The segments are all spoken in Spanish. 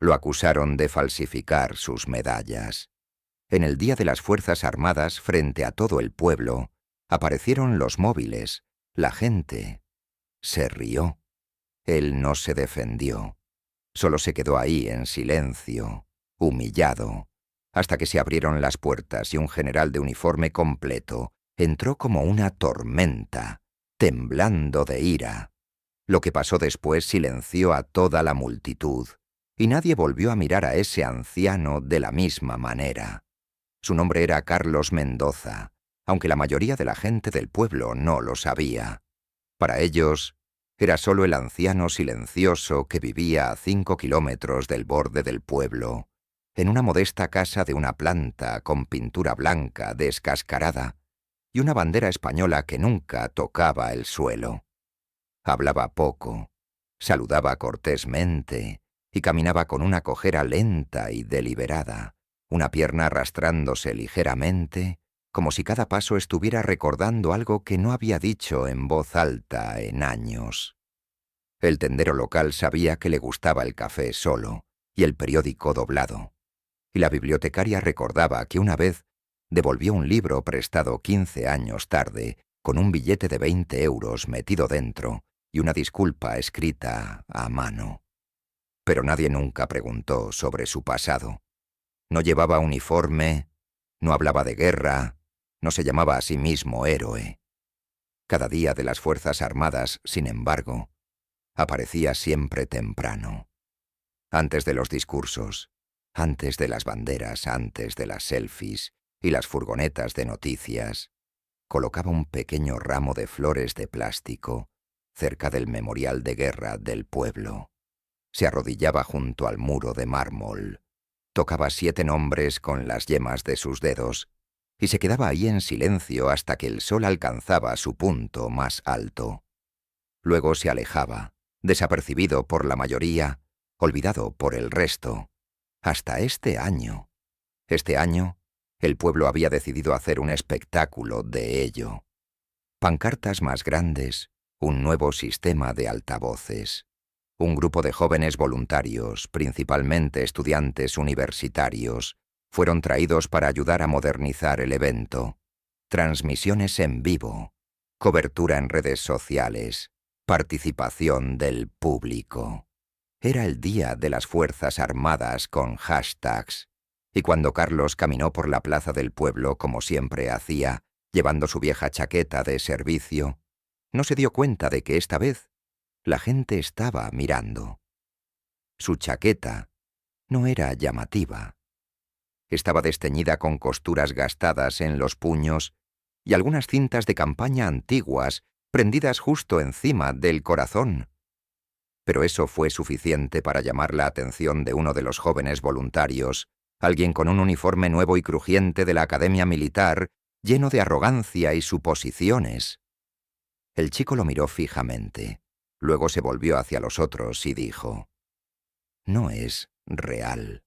Lo acusaron de falsificar sus medallas. En el Día de las Fuerzas Armadas, frente a todo el pueblo, aparecieron los móviles. La gente se rió. Él no se defendió. Solo se quedó ahí en silencio, humillado, hasta que se abrieron las puertas y un general de uniforme completo entró como una tormenta, temblando de ira. Lo que pasó después silenció a toda la multitud, y nadie volvió a mirar a ese anciano de la misma manera. Su nombre era Carlos Mendoza, aunque la mayoría de la gente del pueblo no lo sabía. Para ellos, era solo el anciano silencioso que vivía a 5 kilómetros del borde del pueblo, en una modesta casa de una planta con pintura blanca descascarada y una bandera española que nunca tocaba el suelo. Hablaba poco, saludaba cortésmente y caminaba con una cojera lenta y deliberada, una pierna arrastrándose ligeramente, como si cada paso estuviera recordando algo que no había dicho en voz alta en años. El tendero local sabía que le gustaba el café solo y el periódico doblado, y la bibliotecaria recordaba que una vez devolvió un libro prestado 15 años tarde, con un billete de 20 euros metido dentro y una disculpa escrita a mano. Pero nadie nunca preguntó sobre su pasado. No llevaba uniforme, no hablaba de guerra, no se llamaba a sí mismo héroe. Cada día de las Fuerzas Armadas, sin embargo, aparecía siempre temprano. Antes de los discursos, antes de las banderas, antes de las selfies y las furgonetas de noticias, colocaba un pequeño ramo de flores de plástico cerca del memorial de guerra del pueblo. Se arrodillaba junto al muro de mármol, tocaba 7 nombres con las yemas de sus dedos y se quedaba ahí en silencio hasta que el sol alcanzaba su punto más alto. Luego se alejaba, desapercibido por la mayoría, olvidado por el resto. Hasta este año. Este año, el pueblo había decidido hacer un espectáculo de ello. Pancartas más grandes, un nuevo sistema de altavoces. Un grupo de jóvenes voluntarios, principalmente estudiantes universitarios, fueron traídos para ayudar a modernizar el evento. Transmisiones en vivo, cobertura en redes sociales, participación del público. Era el Día de las Fuerzas Armadas con hashtags, y cuando Carlos caminó por la plaza del pueblo como siempre hacía, llevando su vieja chaqueta de servicio, no se dio cuenta de que esta vez la gente estaba mirando. Su chaqueta no era llamativa. Estaba desteñida con costuras gastadas en los puños y algunas cintas de campaña antiguas prendidas justo encima del corazón. Pero eso fue suficiente para llamar la atención de uno de los jóvenes voluntarios, alguien con un uniforme nuevo y crujiente de la Academia Militar, lleno de arrogancia y suposiciones. El chico lo miró fijamente. Luego se volvió hacia los otros y dijo: «No es real.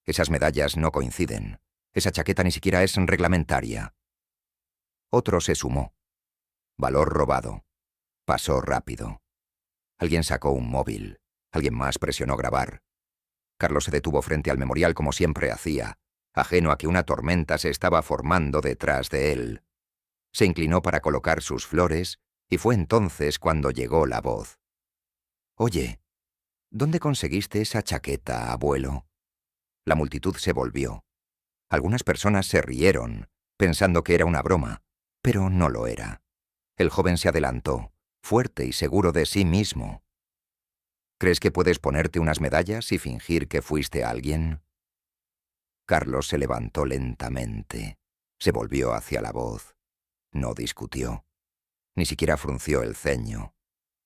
Esas medallas no coinciden. Esa chaqueta ni siquiera es reglamentaria». Otro se sumó. Valor robado. Pasó rápido. Alguien sacó un móvil. Alguien más presionó grabar. Carlos se detuvo frente al memorial como siempre hacía, ajeno a que una tormenta se estaba formando detrás de él. Se inclinó para colocar sus flores y fue entonces cuando llegó la voz. «Oye, ¿dónde conseguiste esa chaqueta, abuelo?» La multitud se volvió. Algunas personas se rieron, pensando que era una broma, pero no lo era. El joven se adelantó, fuerte y seguro de sí mismo. «¿Crees que puedes ponerte unas medallas y fingir que fuiste alguien?» Carlos se levantó lentamente. Se volvió hacia la voz. No discutió. Ni siquiera frunció el ceño.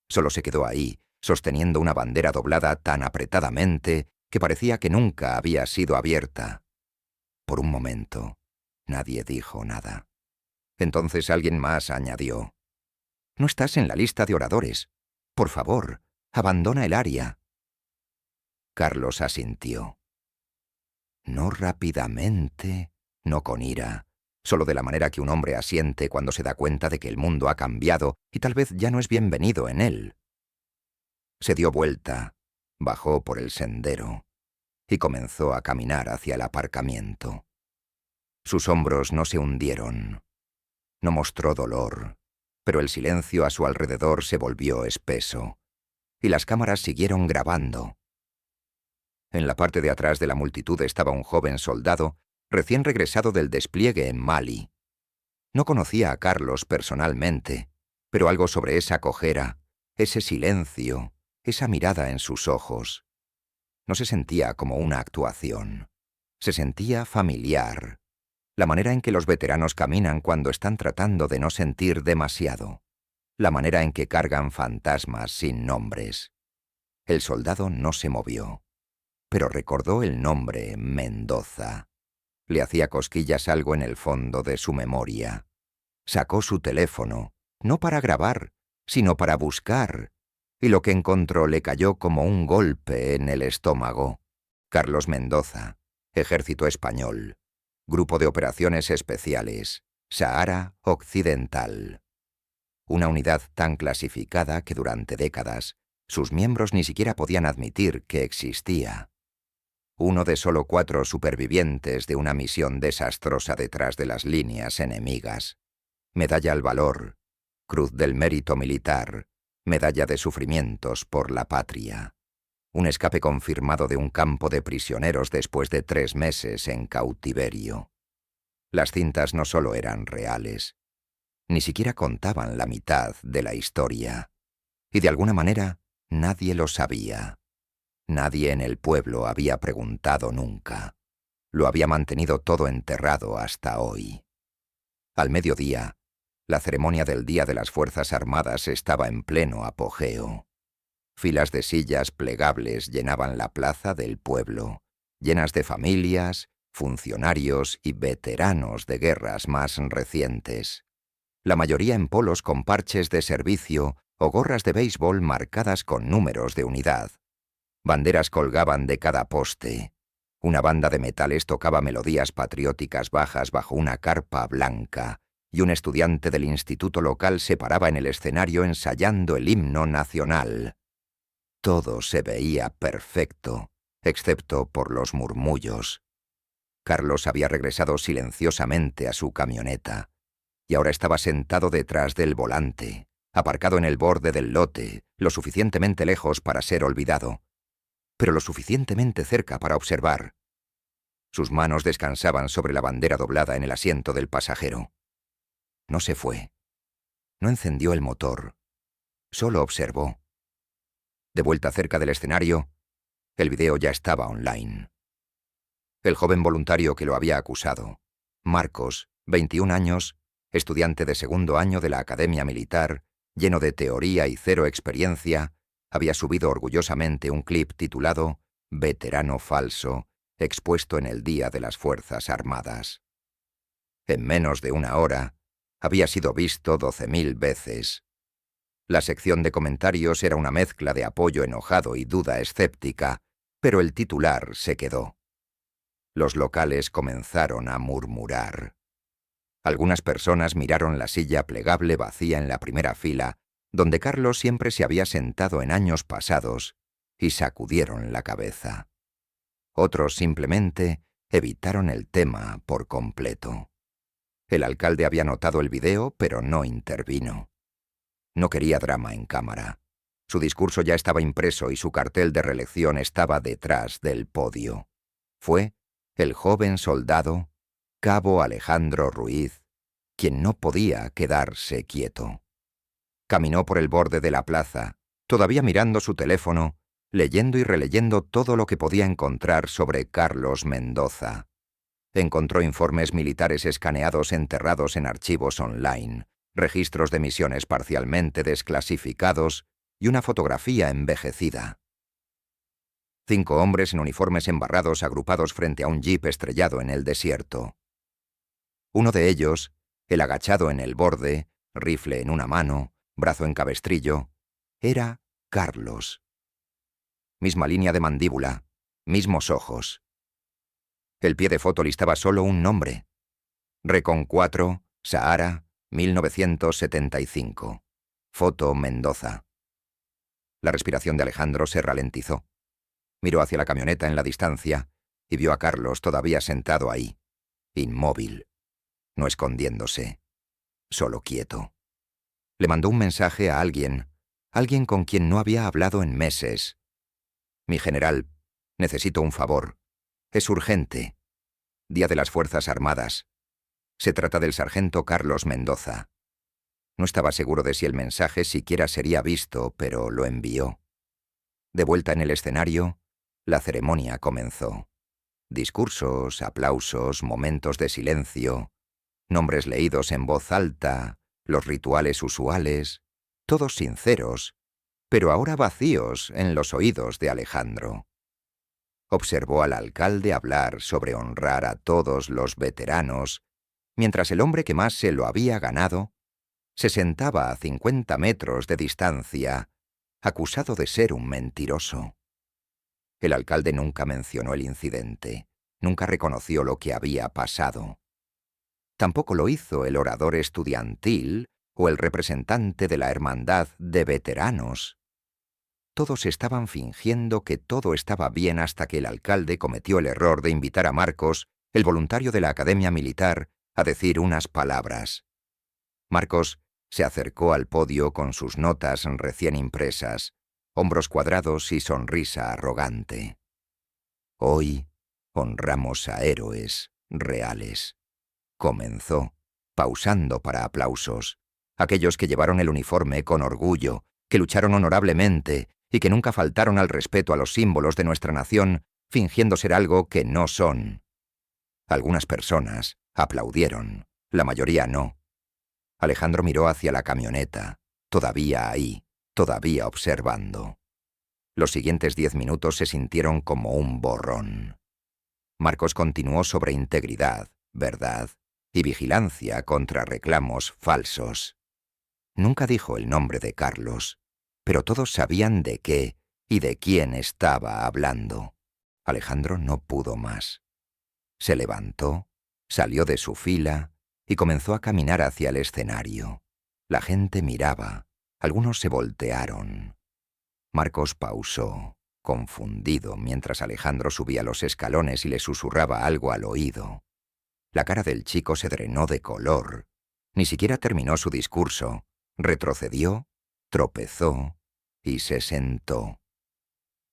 Solo se quedó ahí, sosteniendo una bandera doblada tan apretadamente que parecía que nunca había sido abierta. Por un momento, nadie dijo nada. Entonces alguien más añadió: «No estás en la lista de oradores. Por favor, abandona el área». Carlos asintió. No rápidamente, no con ira, solo de la manera que un hombre asiente cuando se da cuenta de que el mundo ha cambiado y tal vez ya no es bienvenido en él. Se dio vuelta, Bajó por el sendero y comenzó a caminar hacia el aparcamiento. Sus hombros no se hundieron. No mostró dolor, pero el silencio a su alrededor se volvió espeso, y las cámaras siguieron grabando. En la parte de atrás de la multitud estaba un joven soldado recién regresado del despliegue en Mali. No conocía a Carlos personalmente, pero algo sobre esa cojera, ese silencio, esa mirada en sus ojos. No se sentía como una actuación. Se sentía familiar. La manera en que los veteranos caminan cuando están tratando de no sentir demasiado. La manera en que cargan fantasmas sin nombres. El soldado no se movió, pero recordó el nombre Mendoza. Le hacía cosquillas algo en el fondo de su memoria. Sacó su teléfono, no para grabar, sino para buscar, y lo que encontró le cayó como un golpe en el estómago. Carlos Mendoza, Ejército Español, Grupo de Operaciones Especiales, Sahara Occidental. Una unidad tan clasificada que durante décadas sus miembros ni siquiera podían admitir que existía. Uno de solo 4 supervivientes de una misión desastrosa detrás de las líneas enemigas. Medalla al valor, Cruz del Mérito Militar, Medalla de Sufrimientos por la Patria. Un escape confirmado de un campo de prisioneros después de 3 meses en cautiverio. Las cintas no solo eran reales, ni siquiera contaban la mitad de la historia. Y de alguna manera, nadie lo sabía. Nadie en el pueblo había preguntado nunca. Lo había mantenido todo enterrado hasta hoy. Al mediodía, la ceremonia del Día de las Fuerzas Armadas estaba en pleno apogeo. Filas de sillas plegables llenaban la plaza del pueblo, llenas de familias, funcionarios y veteranos de guerras más recientes. La mayoría en polos con parches de servicio o gorras de béisbol marcadas con números de unidad. Banderas colgaban de cada poste. Una banda de metales tocaba melodías patrióticas bajas bajo una carpa blanca, y un estudiante del instituto local se paraba en el escenario ensayando el himno nacional. Todo se veía perfecto, excepto por los murmullos. Carlos había regresado silenciosamente a su camioneta, y ahora estaba sentado detrás del volante, aparcado en el borde del lote, lo suficientemente lejos para ser olvidado, pero lo suficientemente cerca para observar. Sus manos descansaban sobre la bandera doblada en el asiento del pasajero. No se fue. No encendió el motor. Solo observó. De vuelta cerca del escenario, el video ya estaba online. El joven voluntario que lo había acusado, Marcos, 21 años, estudiante de 2º año de la Academia Militar, lleno de teoría y 0 experiencia, había subido orgullosamente un clip titulado «Veterano falso», expuesto en el Día de las Fuerzas Armadas. En menos de 1 hora, había sido visto 12.000 veces. La sección de comentarios era una mezcla de apoyo enojado y duda escéptica, pero el titular se quedó. Los locales comenzaron a murmurar. Algunas personas miraron la silla plegable vacía en la primera fila, donde Carlos siempre se había sentado en años pasados, y sacudieron la cabeza. Otros simplemente evitaron el tema por completo. El alcalde había notado el video, pero no intervino. No quería drama en cámara. Su discurso ya estaba impreso y su cartel de reelección estaba detrás del podio. Fue el joven soldado, Cabo Alejandro Ruiz, quien no podía quedarse quieto. Caminó por el borde de la plaza, todavía mirando su teléfono, leyendo y releyendo todo lo que podía encontrar sobre Carlos Mendoza. Encontró informes militares escaneados enterrados en archivos online, registros de misiones parcialmente desclasificados y una fotografía envejecida. 5 hombres en uniformes embarrados agrupados frente a un jeep estrellado en el desierto. Uno de ellos, el agachado en el borde, rifle en una mano, brazo en cabestrillo, era Carlos. Misma línea de mandíbula, mismos ojos. El pie de foto listaba solo un nombre. Recon 4, Sahara, 1975. Foto Mendoza. La respiración de Alejandro se ralentizó. Miró hacia la camioneta en la distancia y vio a Carlos todavía sentado ahí, inmóvil, no escondiéndose, solo quieto. Le mandó un mensaje a alguien con quien no había hablado en meses. «Mi general, necesito un favor. Es urgente. Día de las Fuerzas Armadas. Se trata del sargento Carlos Mendoza». No estaba seguro de si el mensaje siquiera sería visto, pero lo envió. De vuelta en el escenario, la ceremonia comenzó. Discursos, aplausos, momentos de silencio, nombres leídos en voz alta, los rituales usuales, todos sinceros, pero ahora vacíos en los oídos de Alejandro. Observó al alcalde hablar sobre honrar a todos los veteranos, mientras el hombre que más se lo había ganado se sentaba a 50 metros de distancia, acusado de ser un mentiroso. El alcalde nunca mencionó el incidente, nunca reconoció lo que había pasado. Tampoco lo hizo el orador estudiantil o el representante de la hermandad de veteranos. Todos estaban fingiendo que todo estaba bien hasta que el alcalde cometió el error de invitar a Marcos, el voluntario de la Academia Militar, a decir unas palabras. Marcos se acercó al podio con sus notas recién impresas, hombros cuadrados y sonrisa arrogante. «Hoy honramos a héroes reales», comenzó, pausando para aplausos, aquellos que llevaron el uniforme con orgullo, que lucharon honorablemente y que nunca faltaron al respeto a los símbolos de nuestra nación, fingiendo ser algo que no son. Algunas personas aplaudieron, la mayoría no. Alejandro miró hacia la camioneta, todavía ahí, todavía observando. Los siguientes 10 minutos se sintieron como un borrón. Marcos continuó sobre integridad, verdad y vigilancia contra reclamos falsos. Nunca dijo el nombre de Carlos, pero todos sabían de qué y de quién estaba hablando. Alejandro no pudo más. Se levantó, salió de su fila y comenzó a caminar hacia el escenario. La gente miraba, algunos se voltearon. Marcos pausó, confundido, mientras Alejandro subía los escalones y le susurraba algo al oído. La cara del chico se drenó de color. Ni siquiera terminó su discurso. Retrocedió, tropezó y se sentó.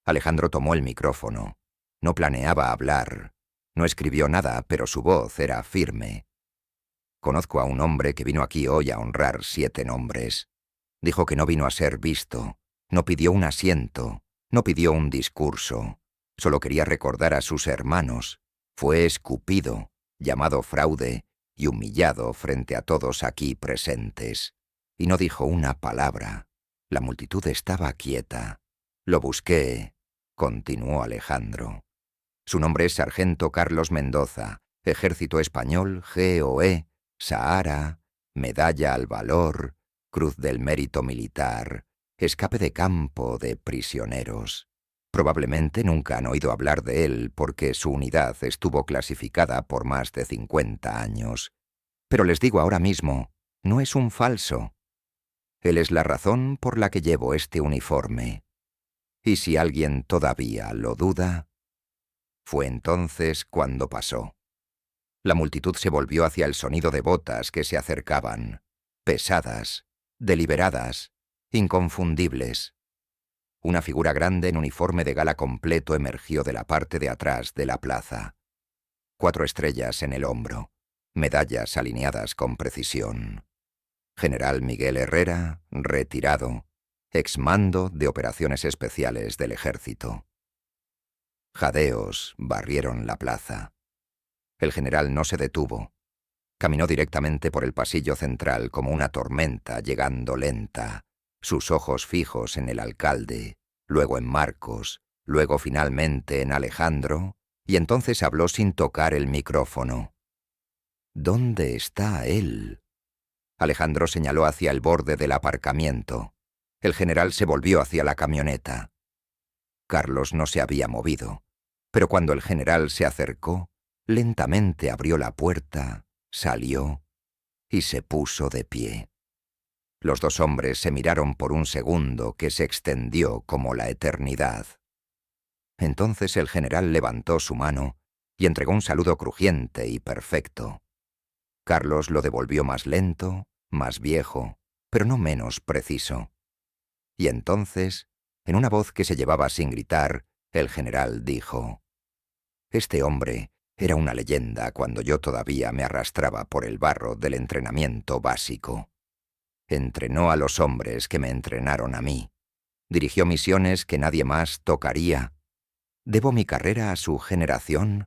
Alejandro tomó el micrófono. No planeaba hablar. No escribió nada, pero su voz era firme. «Conozco a un hombre que vino aquí hoy a honrar 7 nombres. Dijo que no vino a ser visto. No pidió un asiento. No pidió un discurso. Solo quería recordar a sus hermanos. Fue escupido, llamado fraude y humillado frente a todos aquí presentes. Y no dijo una palabra. La multitud estaba quieta. Lo busqué», continuó Alejandro. «Su nombre es Sargento Carlos Mendoza, Ejército Español, GOE, Sahara, Medalla al Valor, Cruz del Mérito Militar, escape de campo de prisioneros. Probablemente nunca han oído hablar de él porque su unidad estuvo clasificada por más de 50 años. Pero les digo ahora mismo, no es un falso. Él es la razón por la que llevo este uniforme. Y si alguien todavía lo duda...». Fue entonces cuando pasó. La multitud se volvió hacia el sonido de botas que se acercaban, pesadas, deliberadas, inconfundibles. Una figura grande en uniforme de gala completo emergió de la parte de atrás de la plaza. 4 estrellas en el hombro, medallas alineadas con precisión. General Miguel Herrera, retirado, exmando de operaciones especiales del ejército. Jadeos barrieron la plaza. El general no se detuvo. Caminó directamente por el pasillo central como una tormenta, llegando lenta, sus ojos fijos en el alcalde, luego en Marcos, luego finalmente en Alejandro, y entonces habló sin tocar el micrófono. «¿Dónde está él?». Alejandro señaló hacia el borde del aparcamiento. El general se volvió hacia la camioneta. Carlos no se había movido, pero cuando el general se acercó, lentamente abrió la puerta, salió y se puso de pie. Los 2 hombres se miraron por un segundo que se extendió como la eternidad. Entonces el general levantó su mano y entregó un saludo crujiente y perfecto. Carlos lo devolvió más lento, más viejo, pero no menos preciso. Y entonces, en una voz que se llevaba sin gritar, el general dijo: «Este hombre era una leyenda cuando yo todavía me arrastraba por el barro del entrenamiento básico. Entrenó a los hombres que me entrenaron a mí. Dirigió misiones que nadie más tocaría. Debo mi carrera a su generación».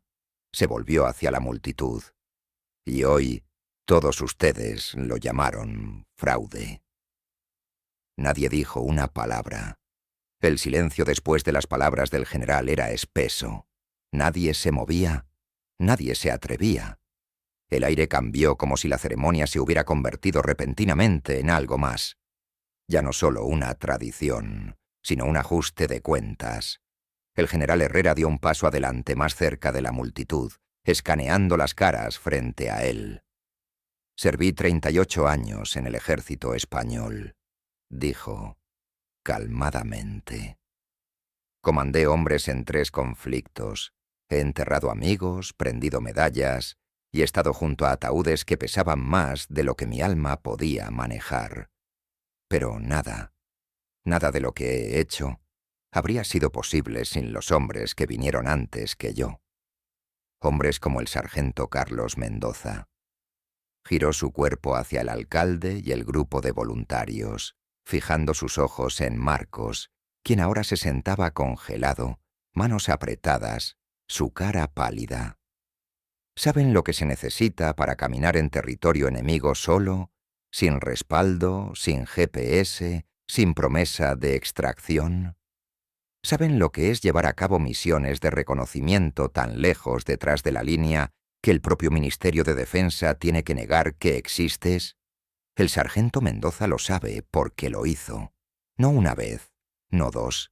Se volvió hacia la multitud. «Y hoy todos ustedes lo llamaron fraude». Nadie dijo una palabra. El silencio después de las palabras del general era espeso. Nadie se movía, nadie se atrevía. El aire cambió como si la ceremonia se hubiera convertido repentinamente en algo más. Ya no solo una tradición, sino un ajuste de cuentas. El general Herrera dio un paso adelante más cerca de la multitud, escaneando las caras frente a él. «Serví 38 años en el ejército español», dijo calmadamente. «Comandé hombres en 3 conflictos. He enterrado amigos, prendido medallas y he estado junto a ataúdes que pesaban más de lo que mi alma podía manejar. Pero nada de lo que he hecho habría sido posible sin los hombres que vinieron antes que yo. Hombres como el sargento Carlos Mendoza». Giró su cuerpo hacia el alcalde y el grupo de voluntarios, fijando sus ojos en Marcos, quien ahora se sentaba congelado, manos apretadas, su cara pálida. ¿Saben lo que se necesita para caminar en territorio enemigo solo, sin respaldo, sin GPS, sin promesa de extracción? ¿Saben lo que es llevar a cabo misiones de reconocimiento tan lejos detrás de la línea que el propio Ministerio de Defensa tiene que negar que existes? El sargento Mendoza lo sabe porque lo hizo. No una vez, no 2,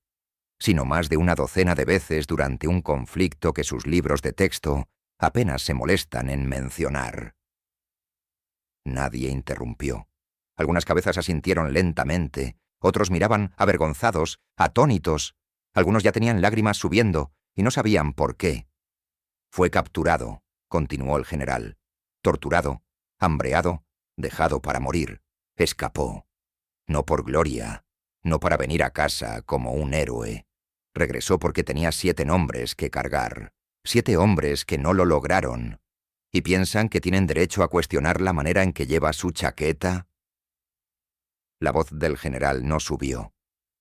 sino más de una docena de veces durante un conflicto que sus libros de texto apenas se molestan en mencionar. Nadie interrumpió. Algunas cabezas asintieron lentamente, otros miraban avergonzados, atónitos. Algunos ya tenían lágrimas subiendo y no sabían por qué. «Fue capturado», continuó el general. «Torturado, hambreado, dejado para morir. Escapó. No por gloria, no para venir a casa como un héroe. Regresó porque tenía 7 nombres que cargar. 7 hombres que no lo lograron. ¿Y piensan que tienen derecho a cuestionar la manera en que lleva su chaqueta?» La voz del general no subió,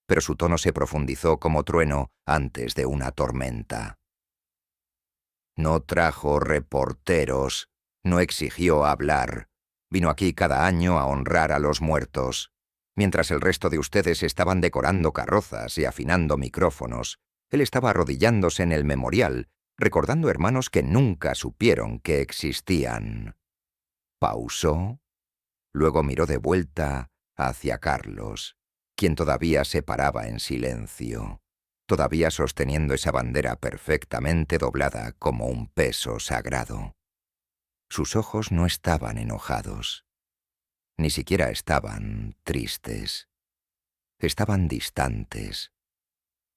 pero su tono se profundizó como trueno antes de una tormenta. «No trajo reporteros, no exigió hablar. Vino aquí cada año a honrar a los muertos. Mientras el resto de ustedes estaban decorando carrozas y afinando micrófonos, él estaba arrodillándose en el memorial, recordando hermanos que nunca supieron que existían». Pausó, luego miró de vuelta hacia Carlos, quien todavía se paraba en silencio, todavía sosteniendo esa bandera perfectamente doblada como un peso sagrado. Sus ojos no estaban enojados, ni siquiera estaban tristes. Estaban distantes,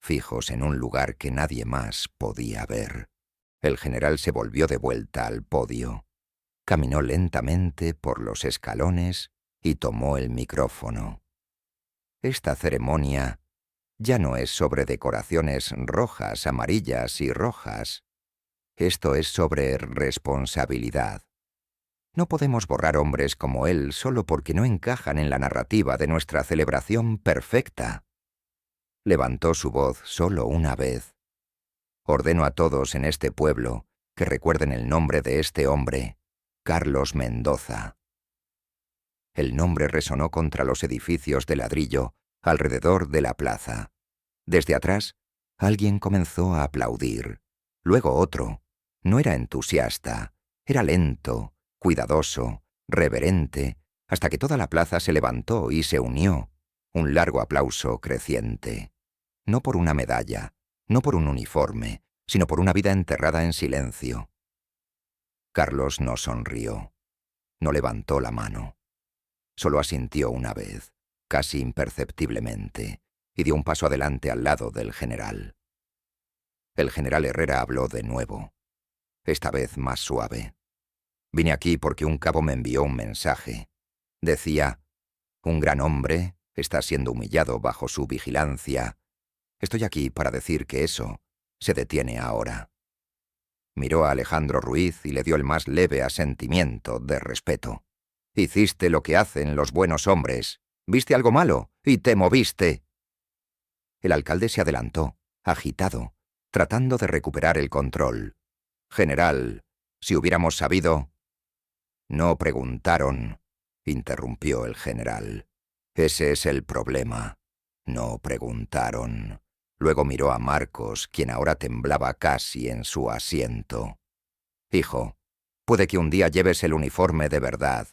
fijos en un lugar que nadie más podía ver. El general se volvió de vuelta al podio, caminó lentamente por los escalones y tomó el micrófono. Esta ceremonia ya no es sobre decoraciones rojas, amarillas y rojas. Esto es sobre responsabilidad. No podemos borrar hombres como él solo porque no encajan en la narrativa de nuestra celebración perfecta. Levantó su voz solo una vez. «Ordeno a todos en este pueblo que recuerden el nombre de este hombre, Carlos Mendoza». El nombre resonó contra los edificios de ladrillo alrededor de la plaza. Desde atrás, alguien comenzó a aplaudir. Luego otro. No era entusiasta, era lento, cuidadoso, reverente, hasta que toda la plaza se levantó y se unió. Un largo aplauso creciente. No por una medalla, no por un uniforme, sino por una vida enterrada en silencio. Carlos no sonrió, no levantó la mano. Solo asintió una vez, casi imperceptiblemente, y dio un paso adelante al lado del general. El general Herrera habló de nuevo, esta vez más suave. Vine aquí porque un cabo me envió un mensaje. Decía, un gran hombre está siendo humillado bajo su vigilancia. Estoy aquí para decir que eso se detiene ahora. Miró a Alejandro Ruiz y le dio el más leve asentimiento de respeto. Hiciste lo que hacen los buenos hombres. Viste algo malo y te moviste. El alcalde se adelantó, agitado, tratando de recuperar el control. General, si hubiéramos sabido... No preguntaron, interrumpió el general. Ese es el problema. No preguntaron. Luego miró a Marcos, quien ahora temblaba casi en su asiento. Hijo, puede que un día lleves el uniforme de verdad.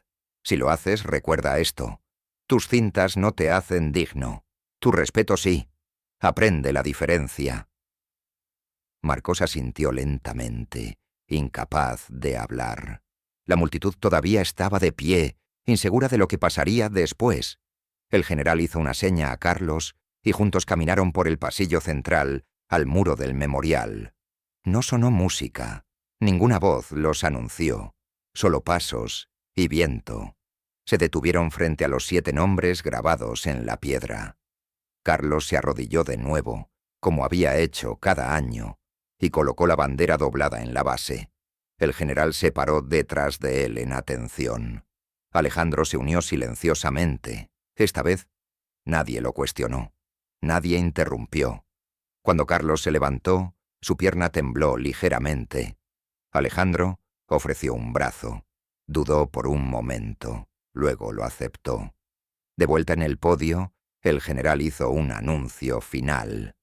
Si lo haces, recuerda esto. Tus cintas no te hacen digno. Tu respeto sí. Aprende la diferencia. Marcos asintió lentamente, incapaz de hablar. La multitud todavía estaba de pie, insegura de lo que pasaría después. El general hizo una seña a Carlos y juntos caminaron por el pasillo central al muro del memorial. No sonó música, ninguna voz los anunció, solo pasos y viento. Se detuvieron frente a los 7 nombres grabados en la piedra. Carlos se arrodilló de nuevo, como había hecho cada año, y colocó la bandera doblada en la base. El general se paró detrás de él en atención. Alejandro se unió silenciosamente. Esta vez, nadie lo cuestionó. Nadie interrumpió. Cuando Carlos se levantó, su pierna tembló ligeramente. Alejandro ofreció un brazo. Dudó por un momento. Luego lo aceptó. De vuelta en el podio, el general hizo un anuncio final.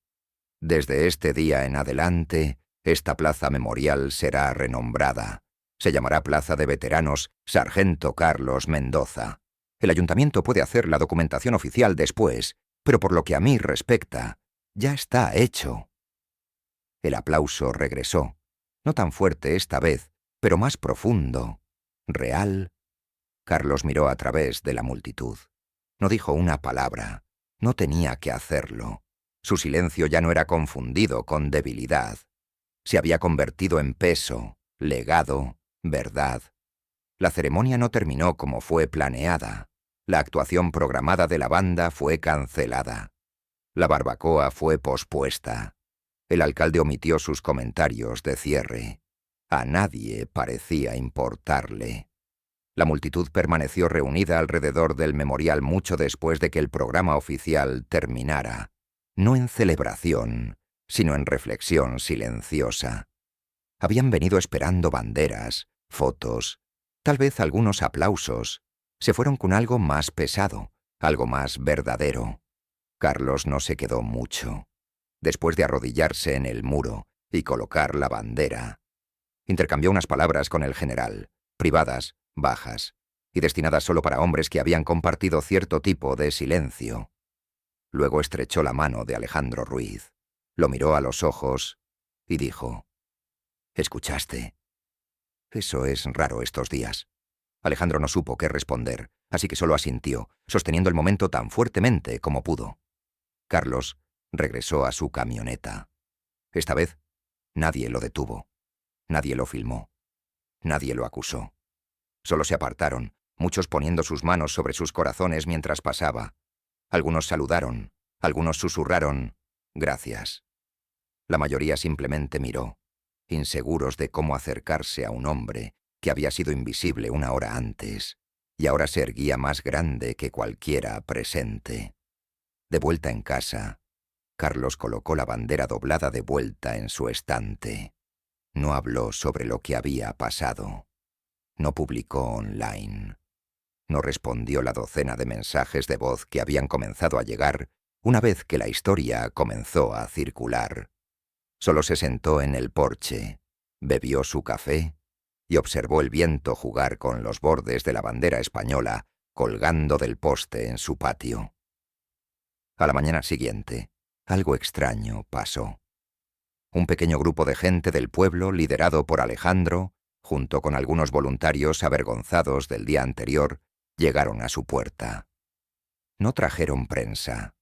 Desde este día en adelante, esta plaza memorial será renombrada. Se llamará Plaza de Veteranos Sargento Carlos Mendoza. El ayuntamiento puede hacer la documentación oficial después, pero por lo que a mí respecta, ya está hecho. El aplauso regresó, no tan fuerte esta vez, pero más profundo, real. Carlos miró a través de la multitud. No dijo una palabra. No tenía que hacerlo. Su silencio ya no era confundido con debilidad. Se había convertido en peso, legado, verdad. La ceremonia no terminó como fue planeada. La actuación programada de la banda fue cancelada. La barbacoa fue pospuesta. El alcalde omitió sus comentarios de cierre. A nadie parecía importarle. La multitud permaneció reunida alrededor del memorial mucho después de que el programa oficial terminara. No en celebración, sino en reflexión silenciosa. Habían venido esperando banderas, fotos, tal vez algunos aplausos. Se fueron con algo más pesado, algo más verdadero. Carlos no se quedó mucho. Después de arrodillarse en el muro y colocar la bandera, intercambió unas palabras con el general, privadas, bajas, y destinadas solo para hombres que habían compartido cierto tipo de silencio. Luego estrechó la mano de Alejandro Ruiz, lo miró a los ojos y dijo: «¿Escuchaste?» Eso es raro estos días. Alejandro no supo qué responder, así que solo asintió, sosteniendo el momento tan fuertemente como pudo. Carlos regresó a su camioneta. Esta vez, nadie lo detuvo. Nadie lo filmó. Nadie lo acusó. Solo se apartaron, muchos poniendo sus manos sobre sus corazones mientras pasaba. Algunos saludaron, algunos susurraron «Gracias». La mayoría simplemente miró, inseguros de cómo acercarse a un hombre que había sido invisible una hora antes y ahora se erguía más grande que cualquiera presente. De vuelta en casa, Carlos colocó la bandera doblada de vuelta en su estante. No habló sobre lo que había pasado. No publicó online. No respondió la docena de mensajes de voz que habían comenzado a llegar una vez que la historia comenzó a circular. Solo se sentó en el porche, bebió su café y observó el viento jugar con los bordes de la bandera española colgando del poste en su patio. A la mañana siguiente, algo extraño pasó. Un pequeño grupo de gente del pueblo, liderado por Alejandro, junto con algunos voluntarios avergonzados del día anterior, llegaron a su puerta. No trajeron prensa,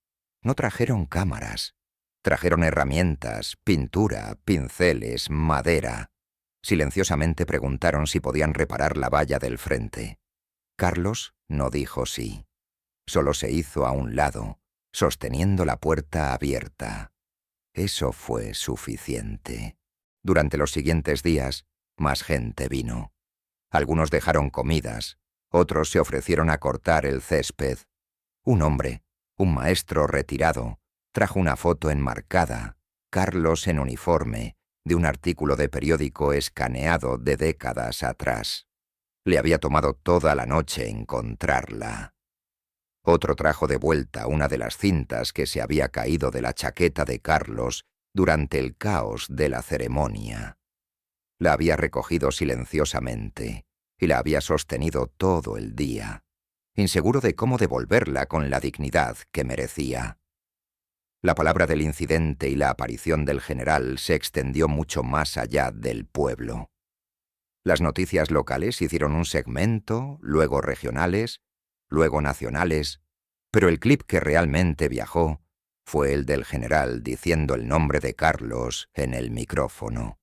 no trajeron cámaras, Trajeron herramientas, pintura, pinceles, madera. Silenciosamente preguntaron si podían reparar la valla del frente. Carlos no dijo sí. Solo se hizo a un lado, sosteniendo la puerta abierta. Eso fue suficiente. Durante los siguientes días, más gente vino. Algunos dejaron comidas, otros se ofrecieron a cortar el césped. Un hombre, un maestro retirado, trajo una foto enmarcada, Carlos en uniforme, de un artículo de periódico escaneado de décadas atrás. Le había tomado toda la noche encontrarla. Otro trajo de vuelta una de las cintas que se había caído de la chaqueta de Carlos durante el caos de la ceremonia. La había recogido silenciosamente y la había sostenido todo el día, inseguro de cómo devolverla con la dignidad que merecía. La palabra del incidente y la aparición del general se extendió mucho más allá del pueblo. Las noticias locales hicieron un segmento, luego regionales, luego nacionales, pero el clip que realmente viajó fue el del general diciendo el nombre de Carlos en el micrófono.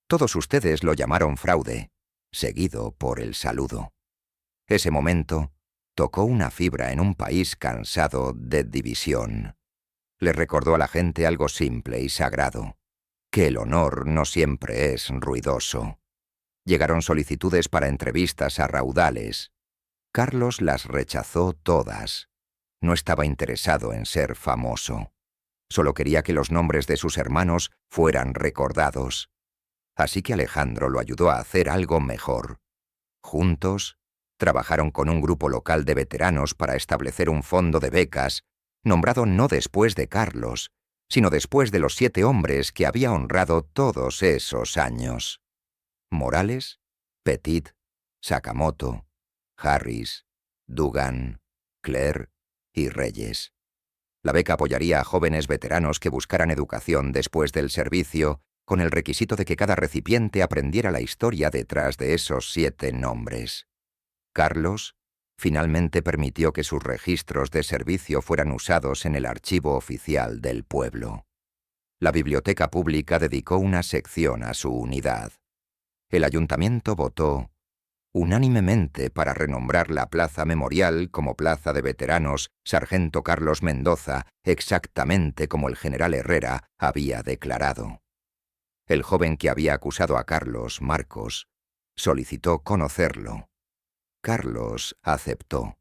Todos ustedes lo llamaron fraude, seguido por el saludo. Ese momento tocó una fibra en un país cansado de división. Le recordó a la gente algo simple y sagrado, que el honor no siempre es ruidoso. Llegaron solicitudes para entrevistas a raudales. Carlos las rechazó todas. No estaba interesado en ser famoso. Solo quería que los nombres de sus hermanos fueran recordados. Así que Alejandro lo ayudó a hacer algo mejor. Juntos, trabajaron con un grupo local de veteranos para establecer un fondo de becas, nombrado no después de Carlos, sino después de los 7 hombres que había honrado todos esos años. Morales, Petit, Sakamoto, Harris, Dugan, Claire y Reyes. La beca apoyaría a jóvenes veteranos que buscaran educación después del servicio, con el requisito de que cada recipiente aprendiera la historia detrás de esos 7 nombres. Carlos finalmente permitió que sus registros de servicio fueran usados en el archivo oficial del pueblo. La biblioteca pública dedicó una sección a su unidad. El ayuntamiento votó unánimemente para renombrar la plaza memorial como Plaza de Veteranos Sargento Carlos Mendoza, exactamente como el general Herrera había declarado. El joven que había acusado a Carlos, Marcos, solicitó conocerlo. Carlos aceptó.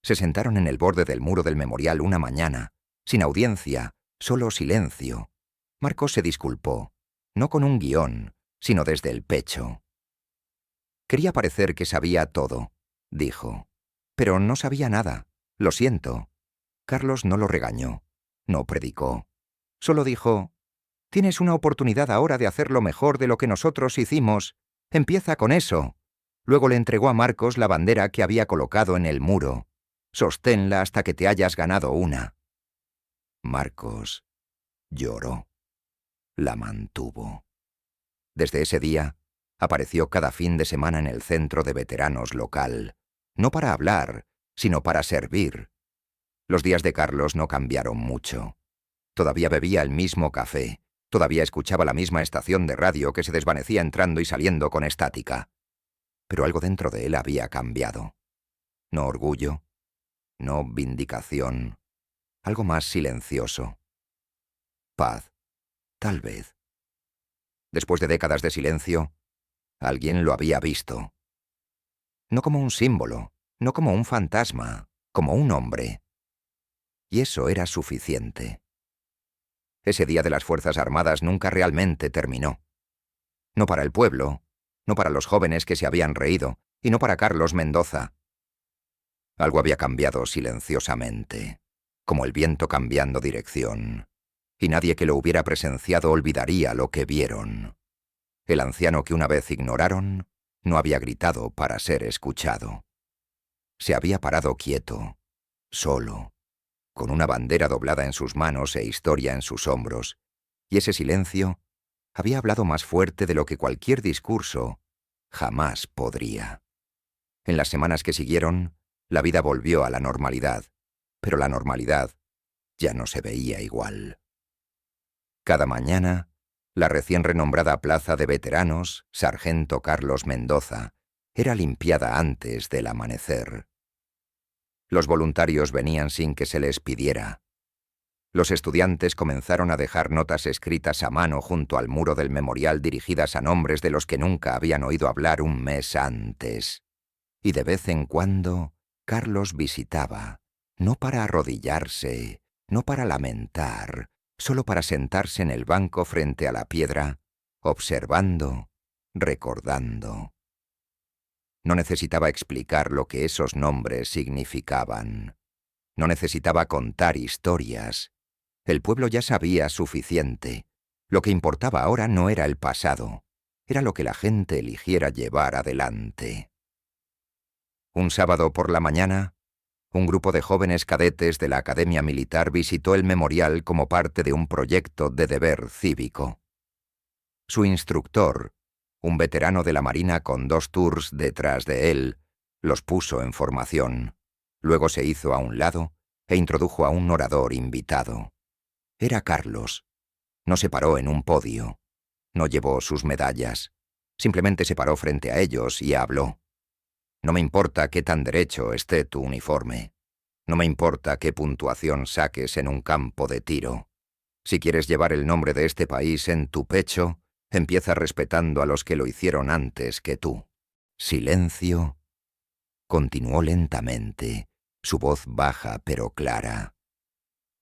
Se sentaron en el borde del muro del memorial una mañana, sin audiencia, solo silencio. Marcos se disculpó, no con un guión, sino desde el pecho. Quería parecer que sabía todo, dijo. Pero no sabía nada. Lo siento. Carlos no lo regañó, no predicó. Solo dijo: «Tienes una oportunidad ahora de hacerlo mejor de lo que nosotros hicimos. Empieza con eso». Luego le entregó a Marcos la bandera que había colocado en el muro. «Sosténla hasta que te hayas ganado una». Marcos lloró. La mantuvo. Desde ese día, apareció cada fin de semana en el centro de veteranos local, no para hablar, sino para servir. Los días de Carlos no cambiaron mucho. Todavía bebía el mismo café, todavía escuchaba la misma estación de radio que se desvanecía entrando y saliendo con estática. Pero algo dentro de él había cambiado. No orgullo, no vindicación, algo más silencioso. Paz, tal vez. Después de décadas de silencio, alguien lo había visto. No como un símbolo, no como un fantasma, como un hombre. Y eso era suficiente. Ese día de las Fuerzas Armadas nunca realmente terminó. No para el pueblo, no para los jóvenes que se habían reído, y no para Carlos Mendoza. Algo había cambiado silenciosamente, como el viento cambiando dirección, y nadie que lo hubiera presenciado olvidaría lo que vieron. El anciano que una vez ignoraron no había gritado para ser escuchado. Se había parado quieto, solo, con una bandera doblada en sus manos e historia en sus hombros, y ese silencio había hablado más fuerte de lo que cualquier discurso jamás podría. En las semanas que siguieron, la vida volvió a la normalidad, pero la normalidad ya no se veía igual. Cada mañana, la recién renombrada plaza de veteranos, Sargento Carlos Mendoza, era limpiada antes del amanecer. Los voluntarios venían sin que se les pidiera. Los estudiantes comenzaron a dejar notas escritas a mano junto al muro del memorial dirigidas a nombres de los que nunca habían oído hablar un mes antes. Y de vez en cuando, Carlos visitaba, no para arrodillarse, no para lamentar, solo para sentarse en el banco frente a la piedra, observando, recordando. No necesitaba explicar lo que esos nombres significaban. No necesitaba contar historias. El pueblo ya sabía suficiente. Lo que importaba ahora no era el pasado, era lo que la gente eligiera llevar adelante. Un sábado por la mañana, un grupo de jóvenes cadetes de la Academia Militar visitó el memorial como parte de un proyecto de deber cívico. Su instructor, un veterano de la Marina con 2 tours detrás de él, los puso en formación. Luego se hizo a un lado e introdujo a un orador invitado. Era Carlos. No se paró en un podio. No llevó sus medallas. Simplemente se paró frente a ellos y habló. No me importa qué tan derecho esté tu uniforme. No me importa qué puntuación saques en un campo de tiro. Si quieres llevar el nombre de este país en tu pecho, empieza respetando a los que lo hicieron antes que tú. Silencio. Continuó lentamente, su voz baja pero clara.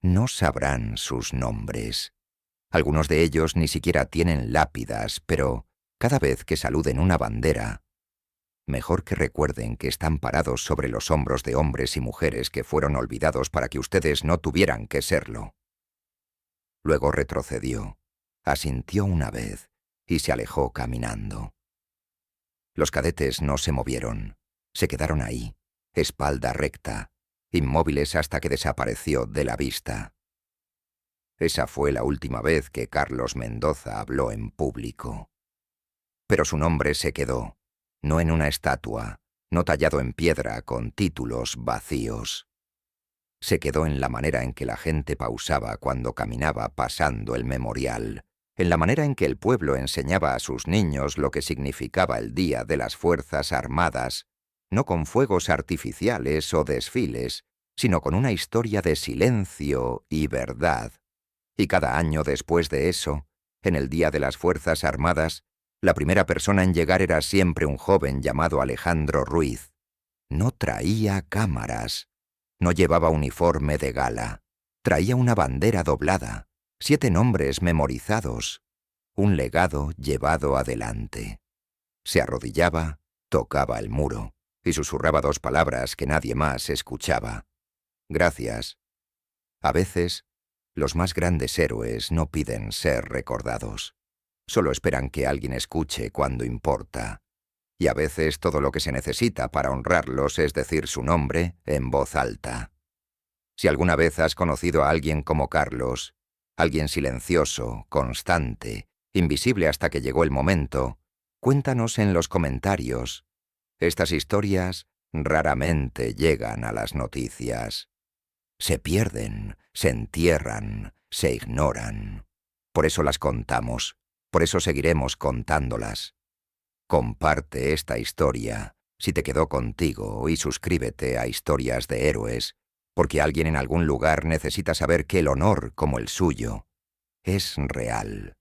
No sabrán sus nombres. Algunos de ellos ni siquiera tienen lápidas, pero cada vez que saluden una bandera, mejor que recuerden que están parados sobre los hombros de hombres y mujeres que fueron olvidados para que ustedes no tuvieran que serlo. Luego retrocedió, asintió una vez y se alejó caminando. Los cadetes no se movieron, se quedaron ahí, espalda recta, inmóviles hasta que desapareció de la vista. Esa fue la última vez que Carlos Mendoza habló en público. Pero su nombre se quedó, no en una estatua, no tallado en piedra con títulos vacíos. Se quedó en la manera en que la gente pausaba cuando caminaba pasando el memorial, en la manera en que el pueblo enseñaba a sus niños lo que significaba el Día de las Fuerzas Armadas, no con fuegos artificiales o desfiles, sino con una historia de silencio y verdad. Y cada año después de eso, en el Día de las Fuerzas Armadas, la primera persona en llegar era siempre un joven llamado Alejandro Ruiz. No traía cámaras, no llevaba uniforme de gala, traía una bandera doblada, 7 nombres memorizados, un legado llevado adelante. Se arrodillaba, tocaba el muro y susurraba 2 palabras que nadie más escuchaba. Gracias. A veces, los más grandes héroes no piden ser recordados. Solo esperan que alguien escuche cuando importa. Y a veces todo lo que se necesita para honrarlos es decir su nombre en voz alta. Si alguna vez has conocido a alguien como Carlos, alguien silencioso, constante, invisible hasta que llegó el momento, cuéntanos en los comentarios. Estas historias raramente llegan a las noticias. Se pierden, se entierran, se ignoran. Por eso las contamos, por eso seguiremos contándolas. Comparte esta historia, si te quedó contigo, y suscríbete a Historias de Héroes, porque alguien en algún lugar necesita saber que el honor como el suyo es real.